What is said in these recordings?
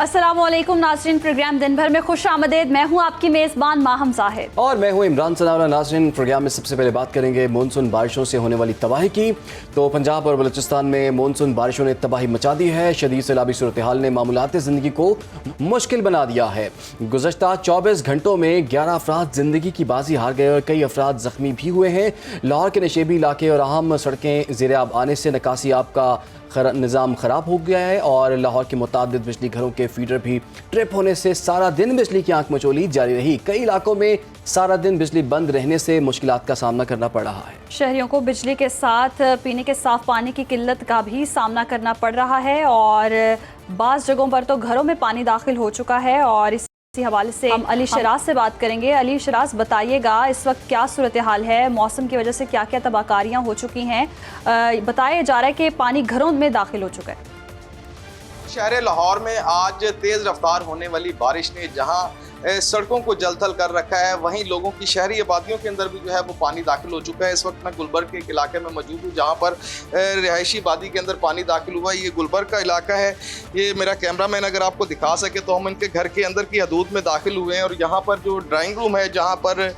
अस्सलामुअलैकुम नाज़रीन, प्रोग्राम दिन भर में खुश आमदेद। मैं हूँ आपकी मेज़बान माहम ज़ाहिद और मैं हूँ इमरान सनाउल्लाह। नाज़रीन, प्रोग्राम में सबसे पहले बात करेंगे मानसून बारिशों से होने वाली तबाही की। तो पंजाब और बलूचिस्तान में मानसून बारिशों ने तबाही मचा दी है। शदीद सैलाबी सूरत हाल ने मामूलात ज़िंदगी को मुश्किल बना दिया है। गुज़श्ता 24 घंटों में 11 अफराद ज़िंदगी की बाजी हार गए और कई अफराद ज़ख्मी भी हुए हैं। लाहौर के नशेबी इलाके और अहम सड़कें ज़ेर आब आने से निकासी आब का निज़ाम ख़राब हो गया है और लाहौर के मुतादिद बिजली घरों के फीडर भी ट्रिप होने से सारा दिन बिजली की आंख मचोली जारी रही। कई इलाकों में सारा दिन बिजली बंद रहने से मुश्किलात का सामना करना पड़ रहा है। शहरियों को बिजली के साथ पीने के साफ पानी की किल्लत का भी सामना करना पड़ रहा है और बाज़ जगहों पर तो घरों में पानी दाखिल हो चुका है। और इसी हवाले से हम अली शराज से बात करेंगे। अली शराज, बताइएगा इस वक्त क्या सूरत हाल है, मौसम की वजह से क्या क्या तबाहकारियाँ हो चुकी हैं। बताया जा रहा है कि पानी घरों में दाखिल हो चुका है। शहर लाहौर में आज तेज़ रफ्तार होने वाली बारिश ने जहां सड़कों को जलथल कर रखा है, वहीं लोगों की शहरी आबादियों के अंदर भी जो है वो पानी दाखिल हो चुका है। इस वक्त मैं गुलबर्ग के एक इलाके में मौजूद हूँ जहाँ पर रिहायशी आबादी के अंदर पानी दाखिल हुआ है। ये गुलबर्ग का इलाका है। ये मेरा कैमरामैन अगर आपको दिखा सके तो हम इनके घर के अंदर की हदूद में दाखिल हुए हैं और यहाँ पर जो ड्राइंग रूम है, जहाँ पर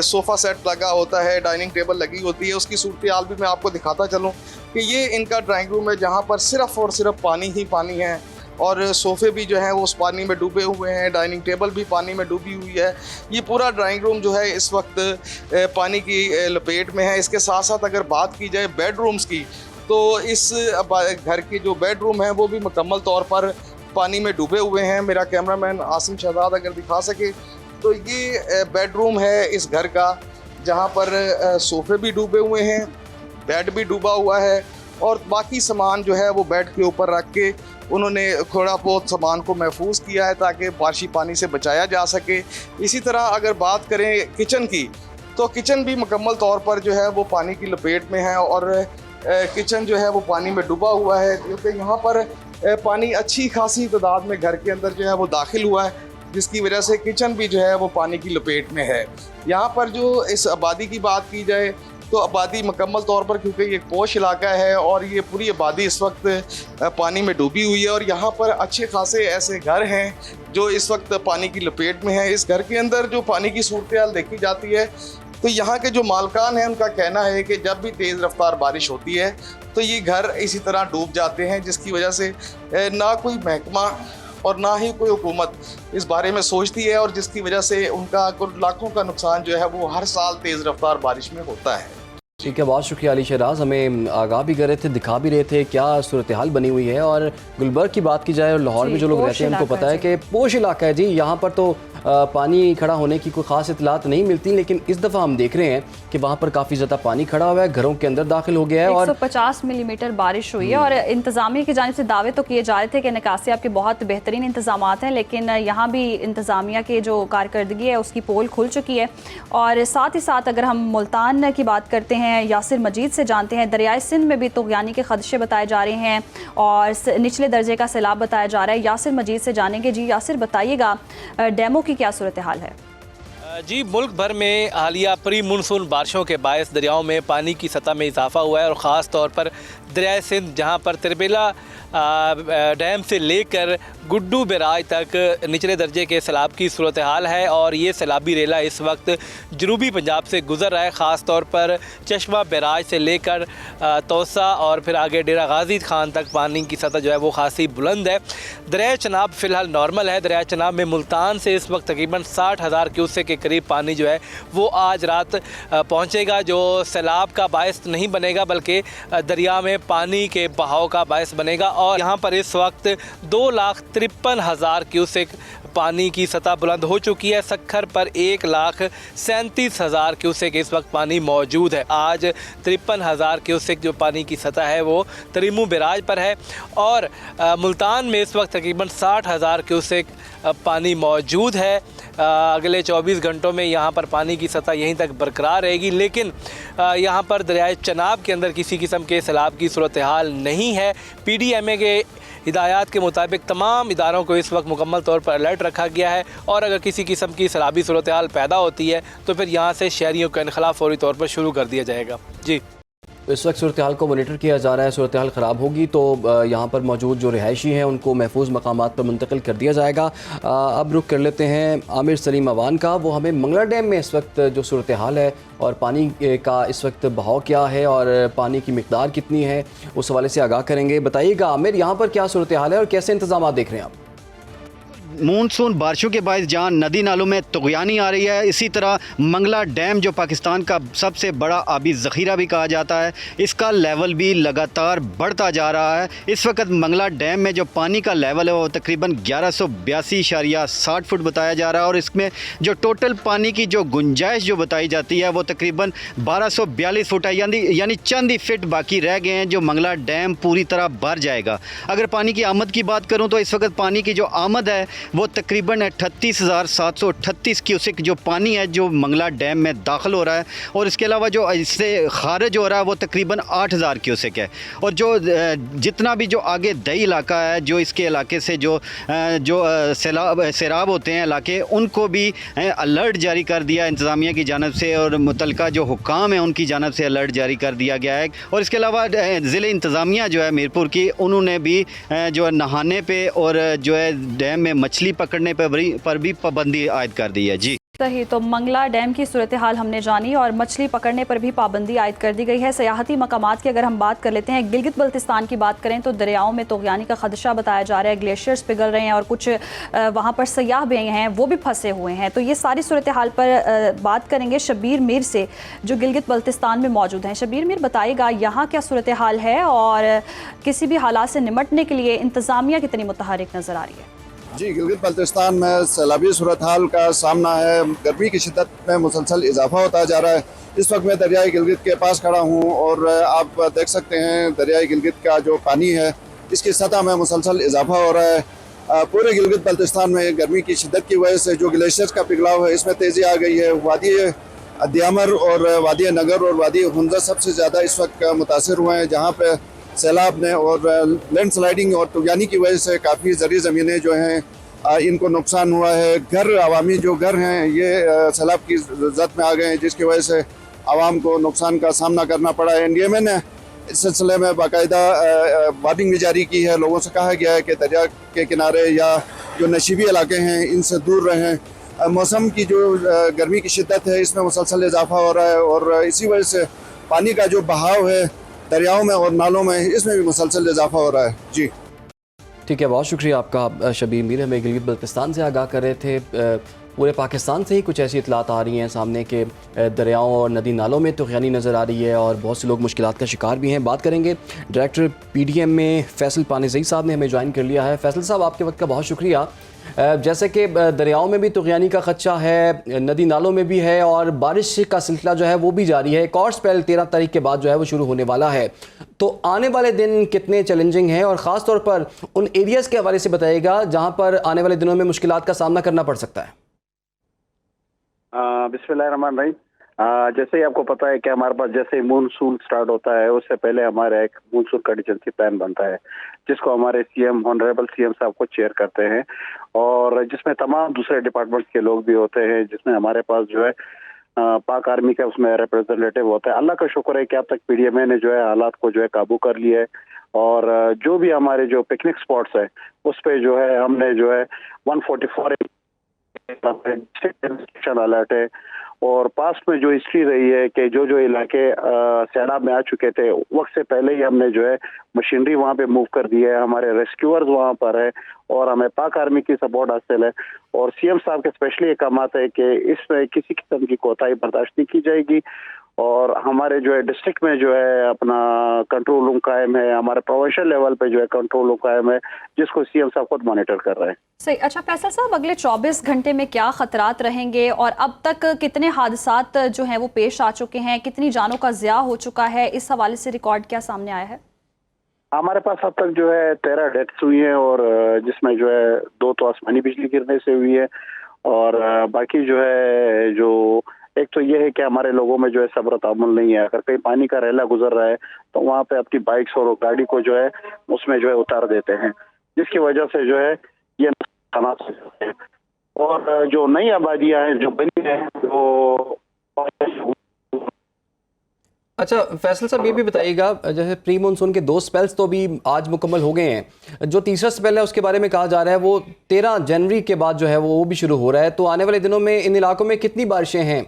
सोफ़ा सेट लगा होता है, डाइनिंग टेबल लगी होती है, उसकी सूरत हाल भी मैं आपको दिखाता चलूँ कि ये इनका ड्राइंग रूम है जहाँ पर सिर्फ़ और सिर्फ पानी ही पानी है और सोफ़े भी जो हैं वो उस पानी में डूबे हुए हैं, डाइनिंग टेबल भी पानी में डूबी हुई है। ये पूरा ड्राइंग रूम जो है इस वक्त पानी की लपेट में है। इसके साथ साथ अगर बात की जाए बेडरूम्स की तो इस घर के जो बेडरूम हैं वो भी मुकम्मल तौर पर पानी में डूबे हुए हैं। मेरा कैमरामैन आसिम शहजाद अगर दिखा सके तो ये बेडरूम है इस घर का, जहाँ पर सोफ़े भी डूबे हुए हैं, बेड भी डूबा हुआ है और बाकी सामान जो है वो बेड के ऊपर रख के उन्होंने थोड़ा बहुत सामान को महफूज किया है ताकि बारिशी पानी से बचाया जा सके। इसी तरह अगर बात करें किचन की तो किचन भी मुकम्मल तौर पर जो है वो पानी की लपेट में है और किचन जो है वो पानी में डूबा हुआ है क्योंकि यहाँ पर पानी अच्छी खासी तादाद में घर के अंदर जो है वो दाखिल हुआ है, जिसकी वजह से किचन भी जो है वो पानी की लपेट में है। यहाँ पर जो इस आबादी की बात की जाए तो आबादी मुकम्मल तौर पर, क्योंकि ये पोश इलाका है और ये पूरी आबादी इस वक्त पानी में डूबी हुई है और यहाँ पर अच्छे खासे ऐसे घर हैं जो इस वक्त पानी की लपेट में हैं। इस घर के अंदर जो पानी की सूरत हाल देखी जाती है तो यहाँ के जो मालकान हैं उनका कहना है कि जब भी तेज़ रफ्तार बारिश होती है तो ये घर इसी तरह डूब जाते हैं, जिसकी वजह से ना कोई महकमा और ना ही कोई हुकूमत इस बारे में सोचती है और जिसकी वजह से उनका लाखों का नुकसान जो है वो हर साल तेज़ रफ्तार बारिश में होता है। ठीक है, बहुत शुक्रिया अली शराज। हमें आगाह भी कर रहे थे, दिखा भी रहे थे क्या सूरत हाल बनी हुई है। और गुलबर्ग की बात की जाए और लाहौर में जो लोग रहते हैं उनको पता है कि पोश इलाका है जी। यहाँ पर तो पानी खड़ा होने की कोई ख़ास इतलात नहीं मिलती, लेकिन इस दफ़ा हम देख रहे हैं कि वहाँ पर काफ़ी ज़्यादा पानी खड़ा हुआ है, घरों के अंदर दाखिल हो गया है। 150 मिलीमीटर बारिश हुई है और इंतज़ामिया की जानिब से दावे तो किए जा रहे थे कि निकासी आपके बहुत बेहतरीन इंतजाम हैं, लेकिन यहाँ भी इंतज़ामिया के जो कारकर्दगी है उसकी पोल खुल चुकी है। और साथ ही साथ अगर हम मुल्तान की बात करते हैं, यासिर मजीद से जानते हैं, दरियाए सिंध में भी तुग़यानी के खदशे बताए जा रहे हैं और निचले दर्जे का सैलाब बताया जा रहा है। यासिर मजीद से जानेंगे। जी यासिर, बताइएगा डैमों की क्या सूरत हाल है? जी, मुल्क भर में हालिया प्री मानसून बारिशों के बायस दरियाओं में पानी की सतह में इजाफा हुआ है और ख़ास तौर पर दरियाए सिंध, जहाँ पर तिरबेला डैम से लेकर गुड्डू बैराज तक निचले दर्जे के सैलाब की सूरत हाल है और ये सैलाबी रेला इस वक्त जनूबी पंजाब से गुज़र रहा है। ख़ास तौर पर चश्मा बैराज से लेकर तोसा और फिर आगे डेरा गाजी खान तक पानी की सतह जो है वो खासी बुलंद है। दरिया चनाब फ़िलहाल नॉर्मल है। दरिया चनाब में मुल्तान से इस वक्त तकरीबन 60,000 क्यूसेक के करीब पानी जो है वो आज रात पहुँचेगा, जो सैलाब का बायस नहीं बनेगा बल्कि दरिया में पानी के बहाव का बायस बनेगा। और यहाँ पर इस वक्त 2,53,000 क्यूसेक पानी की सतह बुलंद हो चुकी है। सक्खर पर 1,37,000 क्यूसेक इस वक्त पानी मौजूद है। आज 53,000 क्यूसेक जो पानी की सतह है वो तरीमू बैराज पर है और मुल्तान में इस वक्त तकरीबन 60,000 क्यूसेक पानी मौजूद है। अगले 24 घंटों में यहाँ पर पानी की सतह यहीं तक बरकरार रहेगी, लेकिन यहाँ पर दरियाए चनाब के अंदर किसी किस्म के सैलाब की सूरत हाल नहीं है। PDMA के हिदायत के मुताबिक तमाम इदारों को इस वक्त मुकम्मल तौर पर अलर्ट रखा गया है और अगर किसी किस्म की सैलाबी सूरत हाल पैदा होती है तो फिर यहाँ से शहरियों का इनखला फौरी तौर पर शुरू कर दिया जाएगा। जी इस वक्त सूरत हाल को मॉनिटर किया जा रहा है। सूरत हाल ख़राब होगी तो यहाँ पर मौजूद जो रिहायशी हैं उनको महफूज मकामात पर मुंतकिल कर दिया जाएगा। अब रुख कर लेते हैं आमिर सलीम अवान का। वो हमें मंगला डैम में इस वक्त जो सूरत हाल है और पानी का इस वक्त बहाव क्या है और पानी की मिकदार कितनी है, उस हवाले से आगाह करेंगे। बताइएगा आमिर, यहाँ पर क्या सूरत हाल है और कैसे इंतजाम देख रहे हैं आप? मानसून बारिशों के बायस जहाँ नदी नालों में तुग़यानी आ रही है, इसी तरह मंगला डैम जो पाकिस्तान का सबसे बड़ा आबी ज़ख़ीरा भी कहा जाता है, इसका लेवल भी लगातार बढ़ता जा रहा है। इस वक्त मंगला डैम में जो पानी का लेवल है वो तकरीबन 1182.60 फुट बताया जा रहा है और इसमें जो टोटल पानी की जो गुंजाइश जो बताई जाती है वो तकरीबन 1242 फुट है, यानी चंद ही फिट बाकी रह गए हैं जो मंगला डैम पूरी तरह भर जाएगा। अगर पानी की आमद की बात करूँ तो इस वक्त पानी की जो आमद है वो तकरीबन 38,738 क्यूसिक जो पानी है जो मंगला डैम में दाखिल हो रहा है और इसके अलावा जो इससे खारिज हो रहा है वो तकरीबन 8,000 क्यूसिक है। और जो जितना भी जो आगे दही इलाका है, जो इसके इलाके से जो सैलाब होते हैं इलाके, उनको भी अलर्ट जारी कर दिया इंतज़ामिया की जानिब से और मुतल्लिका जो हुक्काम है उनकी जानिब से अलर्ट जारी कर दिया गया है। और इसके अलावा ज़िले इंतज़ामिया जो है मीरपुर की, उन्होंने भी जो है नहाने पे और जो है डैम में मछली पकड़ने पर भी पाबंदी आयद कर दी है। जी सही, तो मंगला डैम की सूरत हाल हमने जानी और मछली पकड़ने पर भी पाबंदी आयद कर दी गई है। सयाहती मकामात की अगर हम बात कर लेते हैं, गिलगित बल्तिस्तान की बात करें तो दरियाओं में तुग़यानी का खदशा बताया जा रहा है, ग्लेशियर्स पिघल रहे हैं और कुछ वहाँ पर सयाह भी हैं वो भी फंसे हुए हैं। तो ये सारी सूरत हाल पर बात करेंगे शबीर मीर से जो गिलगित बल्तिस्तान में मौजूद हैं। शबीर मीर, बताइएगा यहाँ क्या सूरत हाल है और किसी भी हालात से निमटने के लिए इंतज़ामिया कितनी मुतहरिक नज़र आ रही है? जी, गिलगित बल्तिस्तान में सैलाबी सूरत हाल का सामना है। गर्मी की शिद्दत में मुसलसल इजाफा होता जा रहा है। इस वक्त मैं दरियाई गिलगित के पास खड़ा हूँ और आप देख सकते हैं दरियाई गिलगित का जो पानी है इसकी सतह में मुसलसल इजाफा हो रहा है। पूरे गिलगित बल्तिस्तान में गर्मी की शिद्दत की वजह से जो ग्लेशियर्स का पिघलाव है इसमें तेज़ी आ गई है। वादी दियामर और वादी नगर और वादी हुंजा सबसे ज़्यादा इस वक्त मुतासर हुए हैं, जहाँ पे सैलाब ने और लैंड स्लाइडिंग और तुग़यानी की वजह से काफ़ी ज़री ज़मीनें जो हैं इनको नुकसान हुआ है। घर अवामी जो घर हैं ये सैलाब की जद में आ गए हैं, जिसकी वजह से आवाम को नुकसान का सामना करना पड़ा है। एनडीएमए ने इस सिलसिले में बाकायदा वार्निंग भी जारी की है। लोगों से कहा गया है कि दरिया के किनारे या जो नशीबी इलाके हैं इनसे दूर रहें। मौसम की जो गर्मी की शिद्दत है इसमें मुसलसल इजाफा हो रहा है और इसी वजह से पानी का जो बहाव है दरियाओं में और नालों में इसमें भी मुसलसल इजाफा हो रहा है। जी ठीक है, बहुत शुक्रिया आपका शबीर मीर। हमें गिलगित बल्तिस्तान से आगाह कर रहे थे। पूरे पाकिस्तान से ही कुछ ऐसी इतलात आ रही हैं सामने के दरियाओं और नदी नालों में तुग़यानी नज़र आ रही है और बहुत से लोग मुश्किलात का शिकार भी हैं। बात करेंगे डायरेक्टर PDM में फैसल पानीज़ई साहब ने हमें ज्वाइन कर लिया है। फैसल साहब, आपके वक्त का बहुत शुक्रिया। जैसे कि दरियाओं में भी तुग़यानी का ख़दशा है, नदी नालों में भी है और बारिश का सिलसिला जो है वो भी जारी है। एक और स्पेल 13 तारीख के बाद जो है वो शुरू होने वाला है। तो आने वाले दिन कितने चैलेंजिंग हैं और ख़ास तौर पर उन एरियाज़ के हवाले से बताइएगा जहाँ पर आने वाले दिनों में मुश्किलात का सामना करना पड़ सकता है। बिस्मिल्लाहिर्रहमानिर्रहीम। जैसे ही आपको पता है कि हमारे पास जैसे ही मानसून स्टार्ट होता है उससे पहले हमारा एक मानसून कंटीजेंसी प्लान बनता है, जिसको हमारे CM ऑनरेबल CM साहब को चेयर करते हैं और जिसमें तमाम दूसरे डिपार्टमेंट्स के लोग भी होते हैं, जिसमें हमारे पास जो है पाक आर्मी का उसमें रिप्रेजेंटेटिव होता है। अल्लाह का शुक्र है कि अब तक PDMA ने जो है हालात को जो है काबू कर लिया है और जो भी हमारे जो पिकनिक स्पॉट्स है उस पर जो है हमने जो है 144 अलर्ट है और पास में जो हिस्ट्री रही है कि जो इलाके सैलाब में आ चुके थे वक्त से पहले ही हमने जो है मशीनरी वहाँ पे मूव कर दी है। हमारे रेस्क्यूअर्स वहाँ पर है और हमें पाक आर्मी की सपोर्ट हासिल है और CM साहब के स्पेशली ये काम आता है कि इसमें किसी किस्म की कोताही बर्दाश्त नहीं की जाएगी और हमारे जो है डिस्ट्रिक्ट में जो है अपना कंट्रोल रूम कायम है, हमारे प्रोविंशियल लेवल पे जो है कंट्रोल रूम कायम है, जिसको CM साहब खुद मॉनिटर कर रहे हैं। सही। अच्छा फैसल साहब, अगले 24 घंटे में क्या खतरात रहेंगे और अब तक कितने हादसात जो हैं वो पेश आ चुके हैं, कितनी जानों का ज़िया हो चुका है, इस हवाले से रिकॉर्ड क्या सामने आया है? हमारे पास अब तक जो है 13 डेथ्स हुई हैं और जिसमें जो है 2 तो आसमानी बिजली गिरने से हुई है और बाकी जो है जो एक तो ये है कि हमारे लोगों में जो है सब्र तामुल नहीं है। अगर कहीं पानी का रेला गुजर रहा है तो वहाँ पे अपनी बाइक्स और गाड़ी को जो है उसमें जो है उतार देते हैं, जिसकी वजह से जो है ये नुकसान होते हैं और जो नई आबादियाँ हैं जो बनी है वो अच्छा फैसल साहब, ये भी बताइएगा, जैसे प्री मानसून के 2 स्पेल्स तो अभी आज मुकम्मल हो गए हैं, जो तीसरा स्पेल है उसके बारे में कहा जा रहा है वो 13 जनवरी के बाद जो है वो भी शुरू हो रहा है, तो आने वाले दिनों में इन इलाकों में कितनी बारिशें हैं?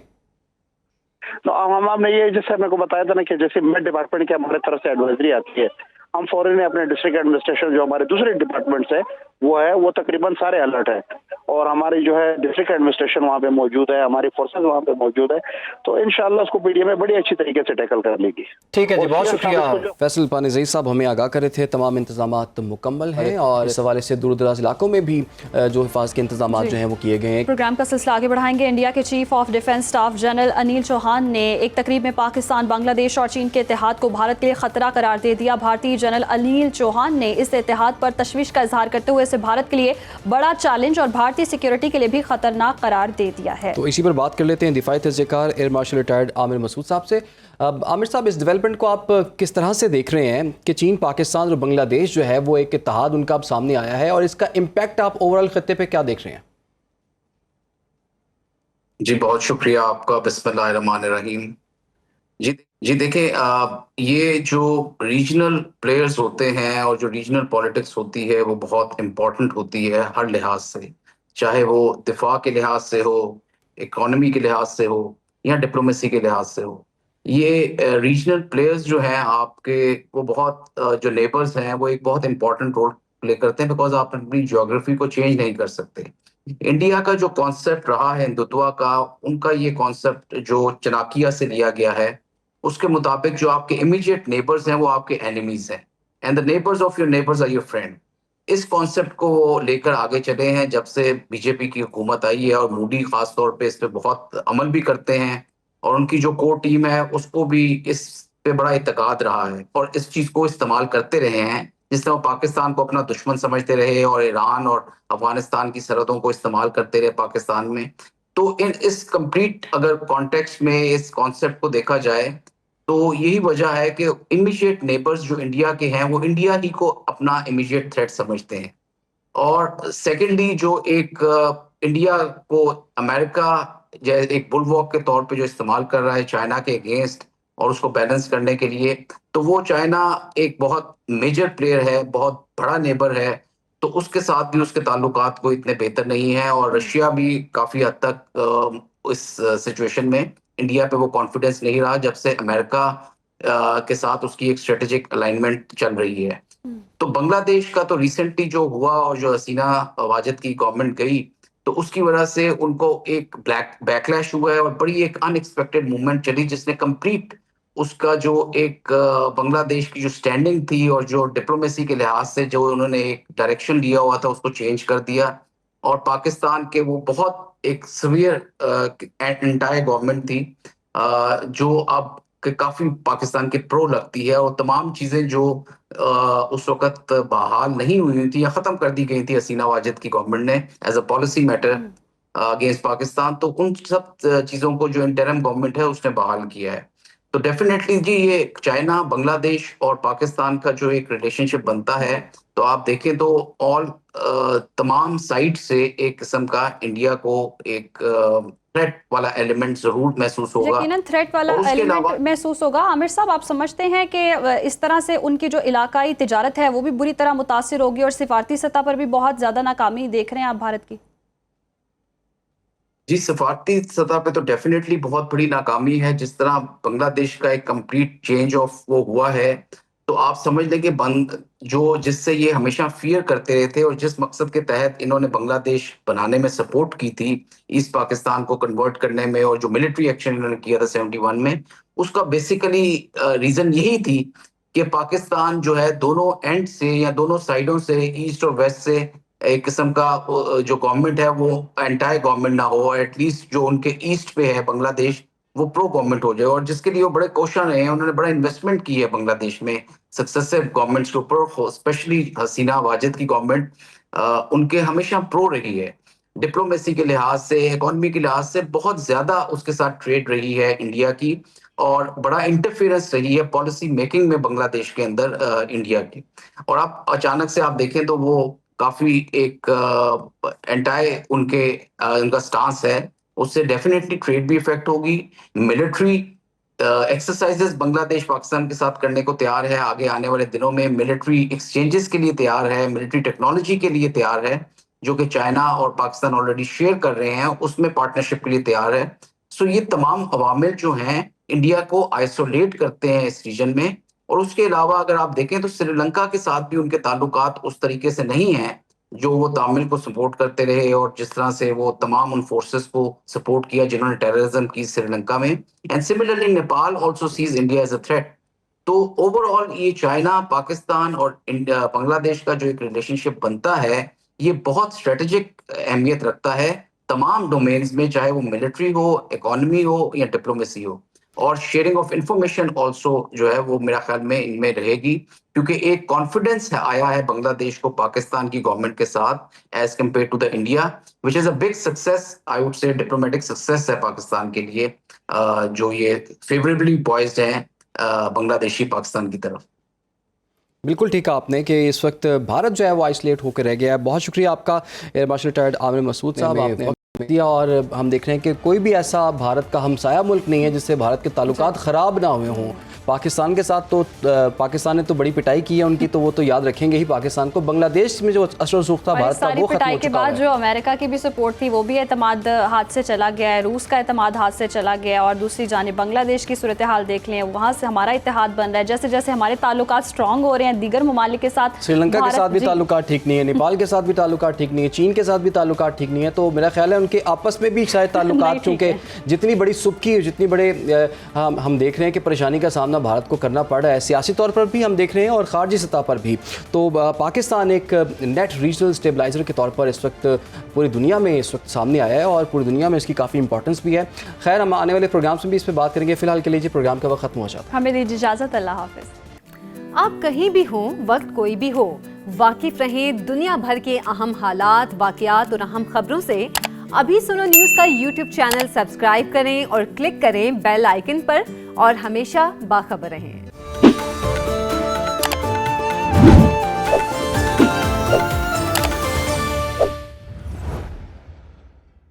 तो हमने ये जैसे मेरे को बताया था ना कि जैसे मिड डिपार्टमेंट की हमारे तरफ से एडवाइजरी आती है, हम फौरन अपने डिस्ट्रिक्ट एडमिनिस्ट्रेशन जो हमारे दूसरे डिपार्टमेंट्स है वो तकरीबन सारे अलर्ट है, और हमारी जो है डिस्ट्रिक्ट एडमिनिस्ट्रेशन वहाँ पे मौजूद है, हमारी फोर्सेस वहाँ पे मौजूद है, तो इंशाल्लाह उसको पीडीए में बड़ी अच्छी तरीके से टैकल कर लेगी। ठीक है जी, बहुत और शुक्रिया। जो- फैसल पानीज़ई साहब हमें आगाह कर रहे थे, तमाम इंतजामात मुकम्मल हैं और इस हवाले से दूर दराज इलाकों में भी जो हिफाजत के इंतजामात जो हैं वो किए गए हैं। प्रोग्राम का सिलसिला आगे बढ़ाएंगे। इंडिया के chief of defence staff general Anil Chauhan ने एक तकरीब में पाकिस्तान, बांग्लादेश और चीन के इत्तेहाद को भारत के लिए खतरा करार दे दिया। भारतीय जनरल अनिल चौहान ने इस इत्तेहाद पर तशवीश का इजहार करते हुए इसे भारत के लिए बड़ा चैलेंज और भारतीय सिक्योरिटी के लिए भी खतरनाक करार दे दिया है। तो इसी पर बात कर लेते हैं दिफाई तजज़ियेकार air marshal retired Aamir Masood साहब से। आमिर साहब, इस डेवलपमेंट को आप किस तरह से देख रहे हैं कि चीन, पाकिस्तान और बांग्लादेश जो है वो एक इत्तेहाद उनका अब सामने आया है, और इसका इम्पैक्ट आप ओवरऑल खत्ते पे क्या देख रहे हैं? जी बहुत शुक्रिया आपका। बिस्मिल्लाहिर्रहमानिर्रहीम। जी देखिए, ये जो रीजनल प्लेयर्स होते हैं और जो रीजनल पॉलिटिक्स होती है वो बहुत इम्पोर्टेंट होती है हर लिहाज से, चाहे वो दिफा के लिहाज से हो, इकोनॉमी के लिहाज से हो या डिप्लोमेसी के लिहाज से हो। ये रीजनल प्लेयर्स जो हैं आपके, वो बहुत जो नेबर्स हैं वो एक बहुत इंपॉर्टेंट रोल प्ले करते हैं, बिकॉज आप अपनी ज्योग्राफी को चेंज नहीं कर सकते। इंडिया का जो कॉन्सेप्ट रहा है हिंदुत्व का, उनका ये कॉन्सेप्ट जो चनाकिया से लिया गया है, उसके मुताबिक जो आपके इमीडिएट नेबर्स हैं वो आपके एनिमीज हैं, and the neighbours of your neighbours are your friend. इस कॉन्सेप्ट को लेकर आगे चले हैं जब से बीजेपी की हुकूमत आई है, और मोदी खास तौर पे इस पे बहुत अमल भी करते हैं, और उनकी जो कोर टीम है उसको भी इस पे बड़ा इत्तेकाद रहा है और इस चीज को इस्तेमाल करते रहे हैं। जिस तरह वो पाकिस्तान को अपना दुश्मन समझते रहे और ईरान और अफगानिस्तान की सरहदों को इस्तेमाल करते रहे पाकिस्तान में, तो इस कंप्लीट अगर कॉन्टेक्स्ट में इस कॉन्सेप्ट को देखा जाए तो यही वजह है कि इमीडिएट नेबर्स जो इंडिया के हैं वो इंडिया ही को अपना इमीडिएट थ्रेट समझते हैं। और सेकेंडली जो एक इंडिया को अमेरिका जैसे एक बुलवॉक के तौर पे जो इस्तेमाल कर रहा है चाइना के अगेंस्ट और उसको बैलेंस करने के लिए, तो वो चाइना एक बहुत मेजर प्लेयर है, बहुत बड़ा नेबर है, तो उसके साथ भी उसके ताल्लुकात को इतने बेहतर नहीं है। और रशिया भी काफी हद तक इस सिचुएशन में इंडिया पे वो कॉन्फिडेंस नहीं रहा जब से अमेरिका के साथ उसकी एक स्ट्रेटेजिक अलाइनमेंट चल रही है। तो बांग्लादेश का तो रिसेंटली जो हुआ और जो हसीना वाजिद की गवर्नमेंट गई, तो उसकी वजह से उनको एक बैकलैश हुआ है और बड़ी एक अनएक्सपेक्टेड मूवमेंट चली जिसने कंप्लीट उसका जो एक बांग्लादेश की जो स्टैंडिंग थी और जो डिप्लोमेसी के लिहाज से जो उन्होंने एक डायरेक्शन लिया हुआ था उसको चेंज कर दिया। और पाकिस्तान के वो बहुत एक सीवियर एंटायर गवर्नमेंट थी जो अब काफी पाकिस्तान के प्रो लगती है, और तमाम चीजें जो उस वक्त बहाल नहीं हुई थी या खत्म कर दी गई थी हसीना वाजिद की गवर्नमेंट ने as a policy matter against Pakistan, तो उन सब चीजों को जो इंटरिम गवर्नमेंट है उसने बहाल किया है। तो डेफिनेटली जी ये चाइना, बांग्लादेश और पाकिस्तान का जो एक रिलेशनशिप बनता है, तो आप देखें तो ऑल तमाम साइड से एक किस्म का इंडिया को एक थ्रेट वाला एलिमेंट जरूर महसूस होगा। यकीनन थ्रेट वाला एलिमेंट महसूस होगा। आमिर साहब, आप समझते हैं कि इस तरह से उनकी जो इलाकाई तिजारत है वो भी बुरी तरह मुतासिर होगी और सिफारती सतह पर भी बहुत ज्यादा नाकामी देख रहे हैं आप भारत की? जी सफारती सतह पे तो डेफिनेटली बहुत बड़ी नाकामी है। जिस तरह बांग्लादेश का एक कंप्लीट चेंज ऑफ वो हुआ है, तो आप समझ लें कि जो जिससे ये हमेशा फियर करते रहे थे और जिस मकसद के तहत इन्होंने बांग्लादेश बनाने में सपोर्ट की थी, ईस्ट पाकिस्तान को कन्वर्ट करने में, और जो मिलिट्री एक्शन इन्होंने किया था 71 में, उसका बेसिकली रीजन यही थी कि पाकिस्तान जो है दोनों एंड से या दोनों साइडों से, ईस्ट और वेस्ट से, एक किस्म का जो गवर्नमेंट है वो एंटायर गवर्नमेंट ना हो, एटलीस्ट जो उनके ईस्ट पे है बांग्लादेश वो प्रो गवर्नमेंट हो जाए। और जिसके लिए वो बड़े कोशिश रहे हैं, उन्होंने बड़ा इन्वेस्टमेंट की है बांग्लादेश में सक्सेसिव गवर्नमेंट्स के ऊपर, स्पेशली हसीना वाजिद की गवर्नमेंट उनके हमेशा प्रो रही है। डिप्लोमेसी के लिहाज से, इकोनॉमी के लिहाज से बहुत ज्यादा उसके साथ ट्रेड रही है इंडिया की, और बड़ा इंटरफेरेंस रही है पॉलिसी मेकिंग में बांग्लादेश के अंदर इंडिया की। और आप अचानक से आप देखें तो वो काफी एक एंटायर उनका स्टांस है, उससे डेफिनेटली ट्रेड भी इफेक्ट होगी, मिलिट्री एक्सरसाइजेस बांग्लादेश पाकिस्तान के साथ करने को तैयार है, आगे आने वाले दिनों में मिलिट्री एक्सचेंजेस के लिए तैयार है, मिलिट्री टेक्नोलॉजी के लिए तैयार है, जो कि चाइना और पाकिस्तान ऑलरेडी शेयर कर रहे हैं, उसमें पार्टनरशिप के लिए तैयार है। सो ये तमाम अवामिल जो हैं इंडिया को आइसोलेट करते हैं इस रीजन में। और उसके अलावा अगर आप देखें तो श्रीलंका के साथ भी उनके ताल्लुकात उस तरीके से नहीं हैं जो वो तामिल को सपोर्ट करते रहे, और जिस तरह से वो तमाम उन फोर्सेस को सपोर्ट किया जिन्होंने टेररिज्म की श्रीलंका में। And similarly Nepal also sees India as a threat. तो ओवरऑल ये चाइना, पाकिस्तान और इंडिया, बांग्लादेश का जो एक रिलेशनशिप बनता है ये बहुत स्ट्रेटेजिक अहमियत रखता है तमाम डोमेन्स में, चाहे वो मिलिट्री हो, इकोनॉमी हो या डिप्लोमेसी हो। और शेयरिंग ऑफ इंफॉर्मेशन ऑल्सो जो है वो मेरा ख्याल में इनमें रहेगी, क्योंकि एक कॉन्फिडेंस आया है बांग्लादेश को पाकिस्तान की गवर्नमेंट के साथ as compare to the India, which is a big success, I would say diplomatic success है पाकिस्तान के लिए, जो ये फेवरेबली पॉइज्ड हैं बांग्लादेशी पाकिस्तान की तरफ। बिल्कुल ठीक कहा आपने कि इस वक्त भारत जो है वो आइसोलेट होकर रह गया है। बहुत शुक्रिया आपका air marshal retired Aamir Masood साहब, आपने दिया। और हम देख रहे हैं कि कोई भी ऐसा भारत का हमसाया मुल्क नहीं है जिससे भारत के ताल्लुकात ख़राब ना हुए हों। पाकिस्तान के साथ तो पाकिस्तान ने तो बड़ी पिटाई की है उनकी, तो वो तो याद रखेंगे ही पाकिस्तान को। बांग्लादेश में जो असर सूख था भारत का वो खत्म हो के बाद जो अमेरिका की भी सपोर्ट थी वो भी एतमाद हाथ से चला गया है, रूस का एतमाद हाथ से चला गया। और दूसरी जानिब बांग्लादेश की सूरत हाल देख लें, वहाँ से हमारा इत्तेहाद बन रहा है। जैसे जैसे हमारे ताल्लुकात स्ट्रॉन्ग हो रहे हैं दीगर ममालिक के साथ, श्रीलंका के साथ भी ताल्लुकात ठीक नहीं है, नेपाल के साथ भी ताल्लुकात ठीक नहीं है, चीन के साथ भी ताल्लुकात ठीक नहीं है। तो मेरा ख्याल है उनके आपस में भी शायद ताल्लुकात, क्योंकि जितनी बड़ी सुबकी, जितनी बड़े हम देख रहे हैं कि परेशानी का सामना भारत को करना पड़ रहा है, सियासी तौर पर भी हम देख रहे हैं और खारजी सतह पर भी। तो पाकिस्तान एक नेट रीजनल स्टेबलाइजर के तौर पर इस वक्त पूरी दुनिया में इस वक्त सामने आया है और पूरी दुनिया में इसकी काफ़ी इंपॉर्टेंस भी है। खैर, हम आने वाले प्रोग्राम्स में भी इस पर बात करेंगे। फिलहाल के लिए प्रोग्राम का वक्त खत्म हो जाता है, हमें दीजिए इजाज़त। अल्लाह हाफिज़। आप कहीं भी हों, वक्त कोई भी हो, वाकिफ रहें दुनिया भर के अहम हालात, वाक़यात और अहम खबरों से। अभी सुनो न्यूज़ का यूट्यूब चैनल सब्सक्राइब करें और क्लिक करें बेल आइकन पर, और हमेशा बाखबर रहें।